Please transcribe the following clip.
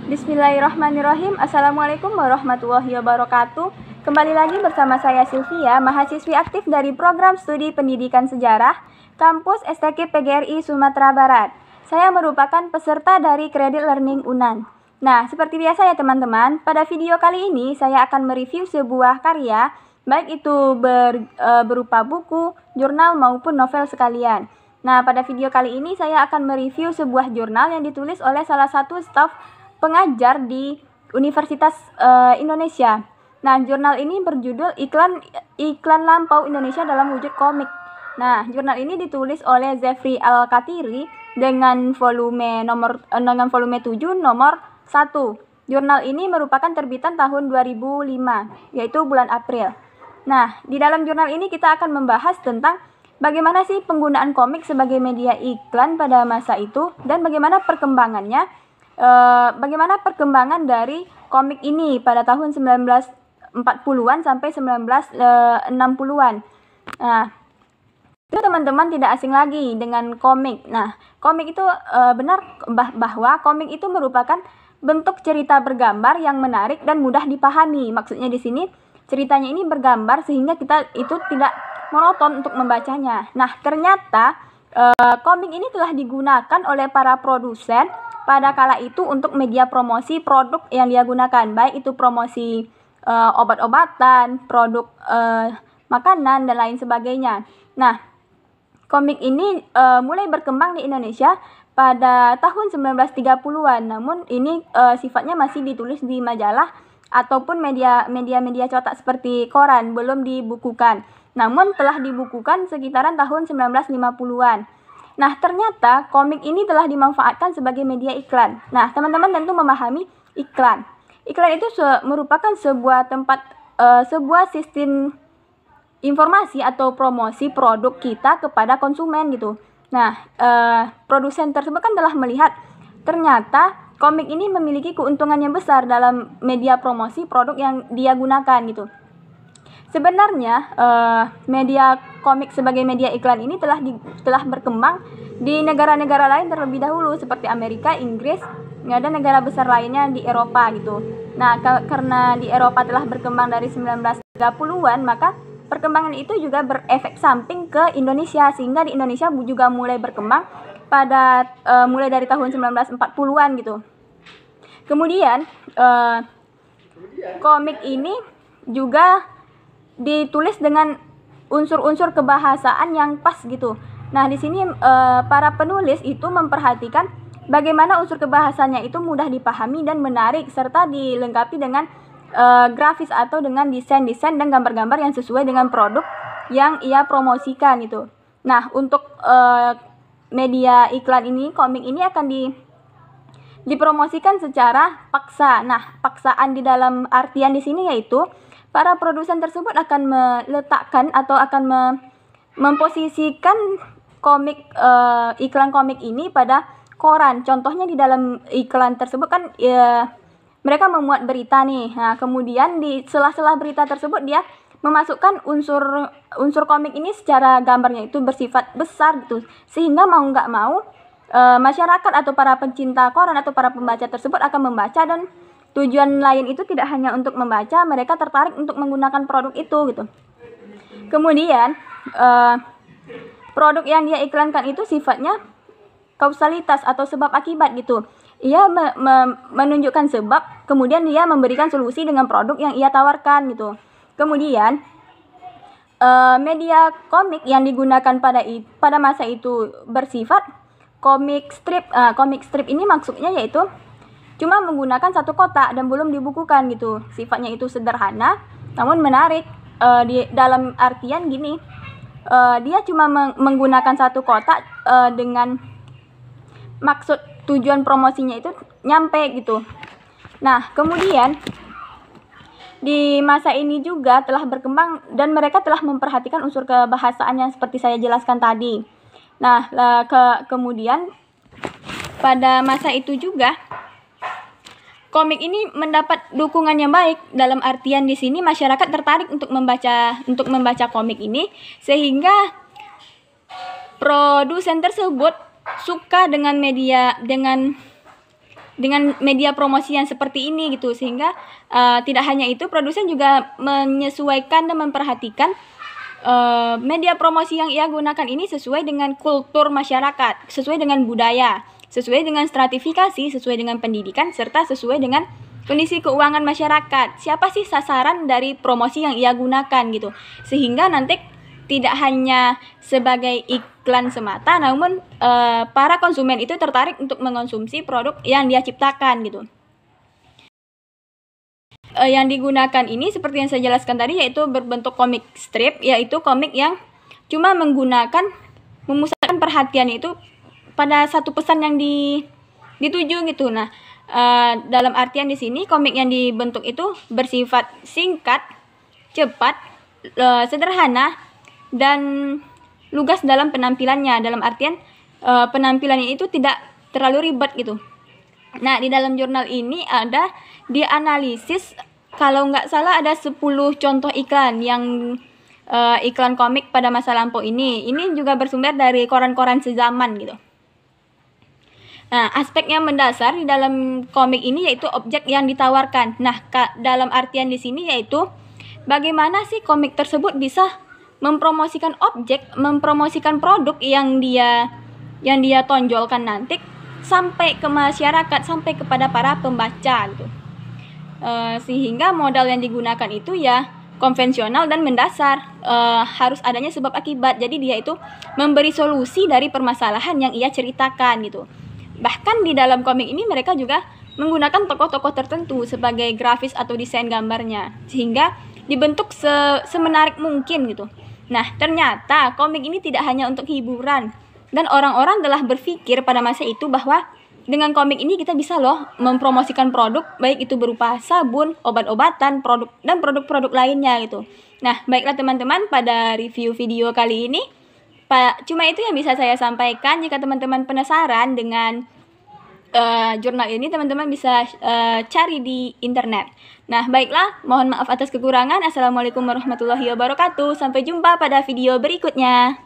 Bismillahirrahmanirrahim. Assalamualaikum warahmatullahi wabarakatuh. Kembali lagi bersama saya Sylvia, mahasiswi aktif dari Program Studi Pendidikan Sejarah Kampus STQ PGRI Sumatera Barat. Saya merupakan peserta dari Credit Learning UNAN. Nah, seperti biasa ya teman-teman, pada video kali ini saya akan mereview sebuah karya, baik itu berupa buku, jurnal maupun novel sekalian. Nah, pada video kali ini saya akan mereview sebuah jurnal yang ditulis oleh salah satu staf pengajar di Universitas Indonesia. Nah, jurnal ini berjudul Iklan Lampau Indonesia dalam Wujud Komik. Nah, jurnal ini ditulis oleh Zefri Al-Katiri dengan volume 7 nomor 1. Jurnal ini merupakan terbitan tahun 2005, yaitu bulan April. Nah, di dalam jurnal ini kita akan membahas tentang bagaimana sih penggunaan komik sebagai media iklan pada masa itu dan bagaimana perkembangannya, bagaimana perkembangan dari komik ini pada tahun 1940-an sampai 1960-an. Nah, itu teman-teman tidak asing lagi dengan komik. Nah, komik itu benar bahwa komik itu merupakan bentuk cerita bergambar yang menarik dan mudah dipahami. Maksudnya di sini ceritanya ini bergambar sehingga kita itu tidak monoton untuk membacanya. Nah, ternyata komik ini telah digunakan oleh para produsen pada kala itu untuk media promosi produk yang dia gunakan, baik itu promosi obat-obatan, produk makanan, dan lain sebagainya. Nah, komik ini mulai berkembang di Indonesia pada tahun 1930-an, namun ini sifatnya masih ditulis di majalah ataupun media cetak seperti koran, belum dibukukan. Namun telah dibukukan sekitaran tahun 1950-an. Nah, ternyata komik ini telah dimanfaatkan sebagai media iklan. Nah, teman-teman tentu memahami iklan. Iklan itu merupakan sebuah sistem informasi atau promosi produk kita kepada konsumen gitu. Nah, produsen tersebut kan telah melihat ternyata komik ini memiliki keuntungan yang besar dalam media promosi produk yang dia gunakan gitu. Sebenarnya media komik sebagai media iklan ini telah berkembang di negara-negara lain terlebih dahulu seperti Amerika, Inggris, dan negara besar lainnya di Eropa gitu. Nah, karena di Eropa telah berkembang dari 1930-an, maka perkembangan itu juga berefek samping ke Indonesia, sehingga di Indonesia juga mulai berkembang pada mulai dari tahun 1940-an gitu. Kemudian komik ini juga ditulis dengan unsur-unsur kebahasaan yang pas gitu. Nah, di sini para penulis itu memperhatikan bagaimana unsur kebahasannya itu mudah dipahami dan menarik, serta dilengkapi dengan grafis atau dengan desain-desain dan gambar-gambar yang sesuai dengan produk yang ia promosikan gitu. Nah, untuk media iklan ini, komik ini akan dipromosikan secara paksa. Nah, paksaan di dalam artian di sini yaitu para produsen tersebut akan meletakkan atau akan memposisikan iklan komik ini pada koran. Contohnya di dalam iklan tersebut kan mereka memuat berita nih. Nah, kemudian di sela-sela berita tersebut dia memasukkan unsur komik ini secara gambarnya itu bersifat besar gitu. Sehingga mau nggak mau masyarakat atau para pencinta koran atau para pembaca tersebut akan membaca, dan tujuan lain itu tidak hanya untuk membaca, mereka tertarik untuk menggunakan produk itu gitu. Kemudian produk yang dia iklankan itu sifatnya kausalitas atau sebab akibat gitu. Ia menunjukkan sebab, kemudian dia memberikan solusi dengan produk yang ia tawarkan gitu. Kemudian media komik yang digunakan pada masa itu bersifat komik strip. Komik strip ini maksudnya yaitu cuma menggunakan satu kotak dan belum dibukukan gitu. Sifatnya itu sederhana namun menarik di dalam artian gini, dia cuma menggunakan satu kotak dengan maksud tujuan promosinya itu nyampe gitu. Nah, kemudian di masa ini juga telah berkembang dan mereka telah memperhatikan unsur kebahasaan yang seperti saya jelaskan tadi. Nah, kemudian pada masa itu juga komik ini mendapat dukungan yang baik. Dalam artian di sini masyarakat tertarik untuk membaca komik ini, sehingga produsen tersebut suka dengan dengan media promosi yang seperti ini gitu, sehingga tidak hanya itu, produsen juga menyesuaikan dan memperhatikan media promosi yang ia gunakan ini sesuai dengan kultur masyarakat, sesuai dengan budaya, sesuai dengan stratifikasi, sesuai dengan pendidikan, serta sesuai dengan kondisi keuangan masyarakat. Siapa sih sasaran dari promosi yang ia gunakan gitu, sehingga nanti tidak hanya sebagai iklan semata, namun para konsumen itu tertarik untuk mengonsumsi produk yang dia ciptakan gitu. Yang digunakan ini seperti yang saya jelaskan tadi, yaitu berbentuk komik strip, yaitu komik yang cuma memusatkan perhatian itu pada satu pesan yang dituju gitu. Nah, dalam artian di sini komik yang dibentuk itu bersifat singkat, cepat, sederhana, dan lugas dalam penampilannya. Dalam artian penampilannya itu tidak terlalu ribet gitu. Nah, di dalam jurnal ini ada dianalisis, kalau nggak salah ada 10 contoh iklan yang iklan komik pada masa lampau ini. Ini juga bersumber dari koran-koran sezaman gitu. Nah, aspek yang mendasar di dalam komik ini yaitu objek yang ditawarkan. Nah, dalam artian di sini yaitu bagaimana sih komik tersebut bisa mempromosikan objek, mempromosikan produk yang dia tonjolkan nanti sampai ke masyarakat, sampai kepada para pembaca gitu. Sehingga modal yang digunakan itu ya konvensional dan mendasar, harus adanya sebab akibat. Jadi dia itu memberi solusi dari permasalahan yang ia ceritakan gitu. Bahkan di dalam komik ini mereka juga menggunakan tokoh-tokoh tertentu sebagai grafis atau desain gambarnya, sehingga dibentuk semenarik mungkin gitu. Nah, ternyata komik ini tidak hanya untuk hiburan, dan orang-orang telah berpikir pada masa itu bahwa dengan komik ini kita bisa loh mempromosikan produk, baik itu berupa sabun, obat-obatan, dan produk-produk lainnya gitu. Nah, baiklah teman-teman, pada review video kali ini cuma itu yang bisa saya sampaikan. Jika teman-teman penasaran dengan jurnal ini, teman-teman bisa cari di internet. Nah, baiklah, mohon maaf atas kekurangan. Assalamualaikum warahmatullahi wabarakatuh. Sampai jumpa pada video berikutnya.